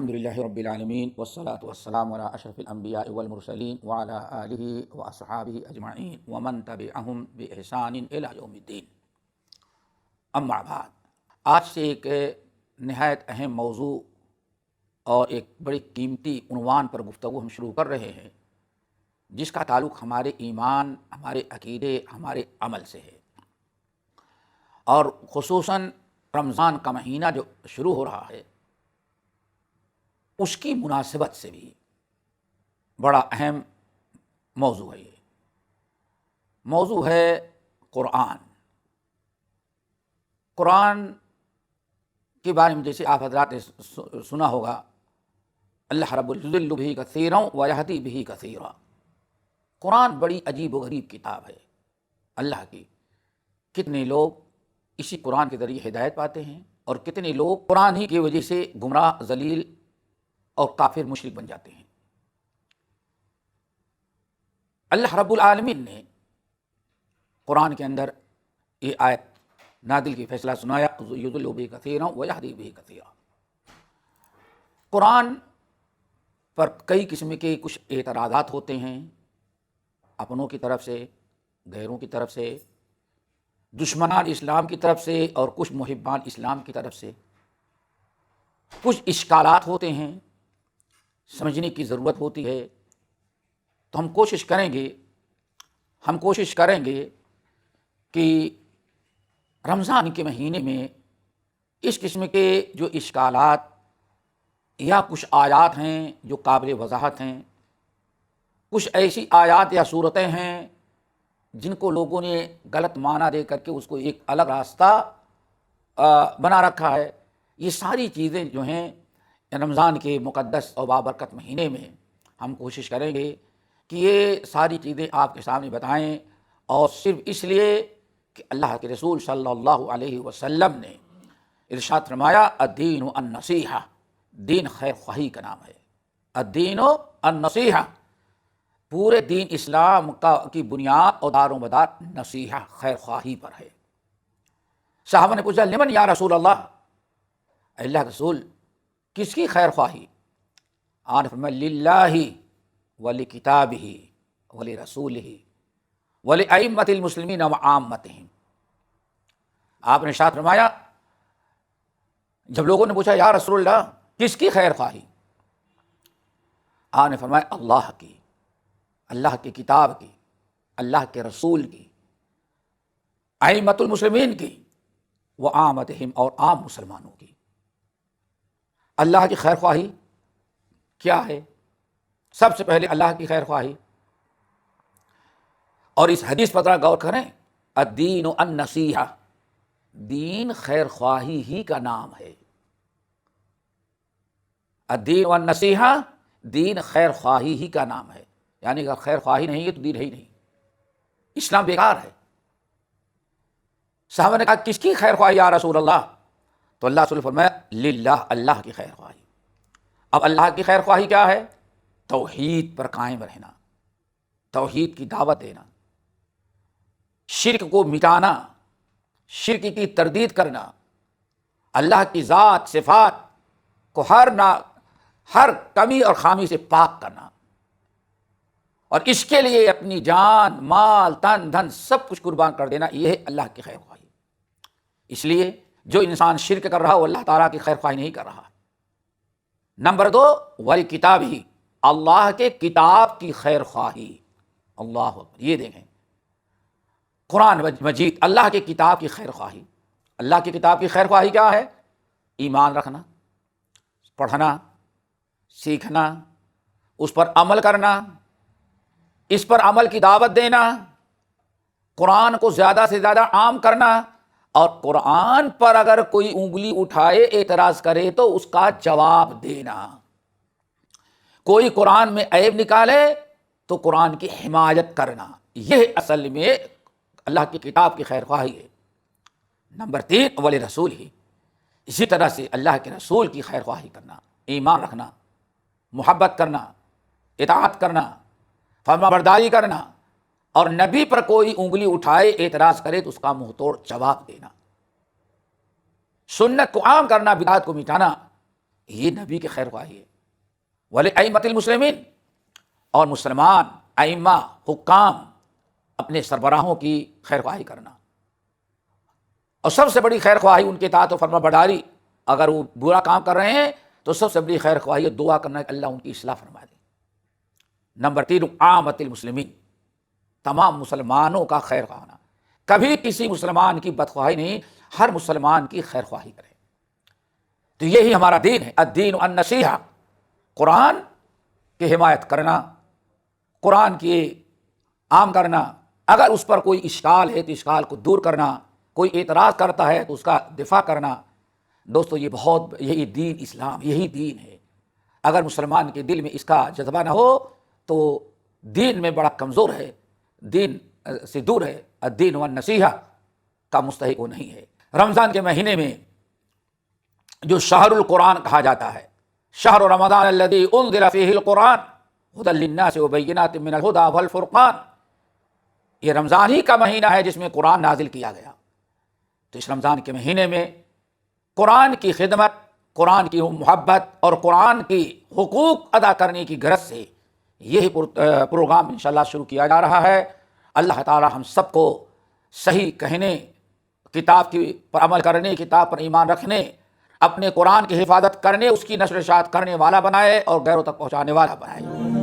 الحمدللہ رب العالمین والصلاة والسلام علی اشرف الانبیاء والمرسلین وعلی آلہ واصحابہ اجمعین ومن تبعہم بإحسان الی یوم الدین. اما بعد، آج سے ایک نہایت اہم موضوع اور ایک بڑی قیمتی عنوان پر گفتگو ہم شروع کر رہے ہیں، جس کا تعلق ہمارے ایمان، ہمارے عقیدے، ہمارے عمل سے ہے، اور خصوصاً رمضان کا مہینہ جو شروع ہو رہا ہے اس کی مناسبت سے بھی بڑا اہم موضوع ہے. یہ موضوع ہے قرآن. قرآن کے بارے میں جیسے آپ حضرات نے سنا ہوگا، اللہ رب یضل بہ کثیرا ویہدی بہ کثیرا. قرآن بڑی عجیب و غریب کتاب ہے اللہ کی. کتنے لوگ اسی قرآن کے ذریعے ہدایت پاتے ہیں اور کتنے لوگ قرآن ہی کی وجہ سے گمراہ، ذلیل اور کافر، مشرک بن جاتے ہیں. اللہ رب العالمین نے قرآن کے اندر یہ آیت نازل کی فیصلہ سنایا، یضل بہ کثیرا ویہدی بہ کثیرا. قرآن پر کئی قسم کے کچھ اعتراضات ہوتے ہیں، اپنوں کی طرف سے، غیروں کی طرف سے، دشمنان اسلام کی طرف سے اور کچھ محبان اسلام کی طرف سے. کچھ اشکالات ہوتے ہیں، سمجھنے کی ضرورت ہوتی ہے. تو ہم کوشش کریں گے کہ رمضان کے مہینے میں اس قسم کے جو اشکالات یا کچھ آیات ہیں جو قابل وضاحت ہیں، کچھ ایسی آیات یا صورتیں ہیں جن کو لوگوں نے غلط معنی دے کر کے اس کو ایک الگ راستہ بنا رکھا ہے، یہ ساری چیزیں جو ہیں رمضان کے مقدس اور بابرکت مہینے میں ہم کوشش کریں گے کہ یہ ساری چیزیں آپ کے سامنے بتائیں، اور صرف اس لیے کہ اللہ کے رسول صلی اللہ علیہ وسلم نے ارشاد فرمایا، الدین النصیحہ، دین خیر خواہی کا نام ہے. الدین النصیحہ، پورے دین اسلام کی بنیاد اور دار و مدار نصیحہ، خیر خواہی پر ہے. صحابہ نے پوچھا، لمن یا رسول اللہ، اللہ رسول کس کی خیر خواہی؟ آپ نے فرمایا، للہ ولکتابہ ولرسولہ ولأئمۃ المسلمین وعامتہم. آپ نے ارشاد فرمایا، جب لوگوں نے پوچھا یا رسول اللہ کس کی خیر خواہی، آپ نے فرمایا اللہ کی، اللہ کی کتاب کی، اللہ کے رسول کی، ائمۃ المسلمین کی، وعامتہم اور عام مسلمانوں کی. اللہ کی خیر خواہی کیا ہے؟ سب سے پہلے اللہ کی خیر خواہی، اور اس حدیث پر ذرا غور کریں، الدین النصیحہ، دین خیر خواہی ہی کا نام ہے. الدین والنصیحہ، دین خیر خواہی ہی کا نام ہے. یعنی اگر خیر خواہی نہیں ہے تو دین ہے ہی نہیں، اسلام بیکار ہے. صحابہ نے کہا کس کی خیر خواہی یا رسول اللہ؟ تو اللہ رسول فرمایا، للہ، اللہ کی خیر خواہی. اب اللہ کی خیر خواہی کیا ہے؟ توحید پر قائم رہنا، توحید کی دعوت دینا، شرک کو مٹانا، شرک کی تردید کرنا، اللہ کی ذات صفات کو ہر کمی اور خامی سے پاک کرنا، اور اس کے لیے اپنی جان، مال، تن، دھن سب کچھ قربان کر دینا، یہ ہے اللہ کی خیر خواہی. اس لیے جو انسان شرک کر رہا وہ اللہ تعالیٰ کی خیر خواہی نہیں کر رہا. نمبر 2، والکتاب ہی، اللہ کے کتاب کی خیر خواہی. اللہ اکبر، یہ دیکھیں، قرآن مجید، اللہ کے کتاب کی خیر خواہی. اللہ کی کتاب کی خیر خواہی کیا ہے؟ ایمان رکھنا، پڑھنا، سیکھنا، اس پر عمل کرنا، اس پر عمل کی دعوت دینا، قرآن کو زیادہ سے زیادہ عام کرنا، اور قرآن پر اگر کوئی انگلی اٹھائے، اعتراض کرے تو اس کا جواب دینا. کوئی قرآن میں عیب نکالے تو قرآن کی حمایت کرنا. یہ اصل میں اللہ کی کتاب کی خیر خواہی ہے. نمبر 3، ولرسول ہی، اسی طرح سے اللہ کے رسول کی خیر خواہی کرنا، ایمان رکھنا، محبت کرنا، اطاعت کرنا، فرما برداری کرنا، اور نبی پر کوئی انگلی اٹھائے، اعتراض کرے تو اس کا منہ توڑ جواب دینا. سنت کو عام کرنا، بدعت کو مٹانا، یہ نبی کی خیر خواہی ہے۔ وَلِأَئِمَّةِ الْمُسْلِمِينَ، اور مسلمان ائمہ حکام اپنے سربراہوں کی خیر خواہی کرنا، اور سب سے بڑی خیر خواہی ان کے اطاعت و فرما برداری۔ اگر وہ برا کام کر رہے ہیں تو سب سے بڑی خیر خواہی ہے دعا کرنا کہ اللہ ان کی اصلاح فرما دے۔ نمبر 3، عامۃ المسلمین، تمام مسلمانوں کا خیر خواہنا، کبھی کسی مسلمان کی بدخواہی نہیں، ہر مسلمان کی خیر خواہی کرے۔ تو یہی ہمارا دین ہے، الدین النصیحہ، قرآن کی حمایت کرنا، قرآن کی عام کرنا، اگر اس پر کوئی اشکال ہے تو اشکال کو دور کرنا، کوئی اعتراض کرتا ہے تو اس کا دفاع کرنا۔ دوستو یہی دین اسلام، یہی دین ہے۔ اگر مسلمان کے دل میں اس کا جذبہ نہ ہو تو دین میں بڑا کمزور ہے، دین سے دور ہے۔ الدین والنصیحہ کا مستحق وہ نہیں ہے۔ رمضان کے مہینے میں جو شہر القرآن کہا جاتا ہے، شہر رمضان الذی انزل فیہ القرآن ھدی للناس وبینات من الھدی والفرقان، یہ رمضان ہی کا مہینہ ہے جس میں قرآن نازل کیا گیا۔ تو اس رمضان کے مہینے میں قرآن کی خدمت، قرآن کی محبت اور قرآن کی حقوق ادا کرنے کی غرض سے یہی پروگرام انشاءاللہ شروع کیا جا رہا ہے۔ اللہ تعالی ہم سب کو صحیح کہنے، کتاب کی پر عمل کرنے، کتاب پر ایمان رکھنے، اپنے قرآن کی حفاظت کرنے، اس کی نشر و اشاعت کرنے والا بنائے اور غیروں تک پہنچانے والا بنائے۔